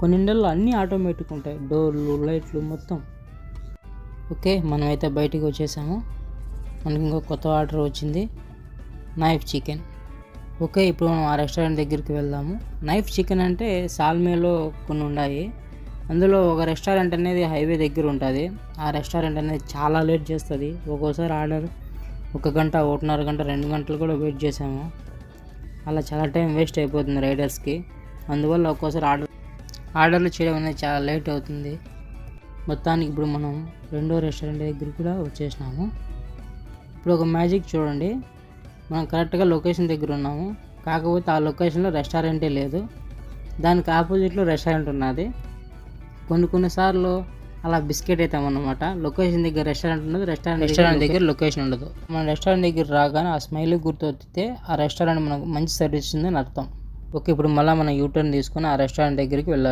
కొన్ని ఇండ్లలో అన్నీ ఆటోమేటిక్ ఉంటాయి, డోర్లు, లైట్లు మొత్తం. ఓకే, మనమైతే బయటికి వచ్చేసాము. మనకి ఇంకో కొత్త ఆర్డర్ వచ్చింది, నైఫ్ చికెన్. ఓకే, ఇప్పుడు మనం ఆ రెస్టారెంట్ దగ్గరికి వెళ్దాము. నైఫ్ చికెన్ అంటే సాల్మేలో కొన్ని ఉన్నాయి. అందులో ఒక రెస్టారెంట్ అనేది హైవే దగ్గర ఉంటుంది. ఆ రెస్టారెంట్ అనేది చాలా లేట్ చేస్తుంది. ఒక్కోసారి ఆర్డర్ 1 గంట, 1.5 గంట, 2 గంటలు కూడా వెయిట్ చేసాము. అలా చాలా టైం వేస్ట్ అయిపోతుంది రైడర్స్కి. అందువల్ల ఒక్కోసారి ఆర్డర్లు చేయడం అనేది చాలా లేట్ అవుతుంది. మొత్తానికి ఇప్పుడు మనం రెండో రెస్టారెంట్ దగ్గరికి కూడా వచ్చేసినాము. ఇప్పుడు ఒక మ్యాజిక్ చూడండి, మనం కరెక్ట్గా లొకేషన్ దగ్గర ఉన్నాము. కాకపోతే ఆ లొకేషన్లో రెస్టారెంటే లేదు, దానికి ఆపోజిట్లో రెస్టారెంట్ ఉన్నది. కొన్నిసార్లు అలా బిస్కెట్ అవుతామన్నమాట. లొకేషన్ దగ్గర రెస్టారెంట్ ఉండదు, రెస్టారెంట్ దగ్గర లొకేషన్ ఉండదు. మన రెస్టారెంట్ దగ్గర రాగానే ఆ స్మైల్ గుర్తొస్తే ఆ రెస్టారెంట్ మనకు మంచి సర్వీస్ ఉందని అర్థం. ఓకే, ఇప్పుడు మళ్ళీ మనం యూటర్న్ తీసుకొని ఆ రెస్టారెంట్ దగ్గరికి వెళ్ళాలి.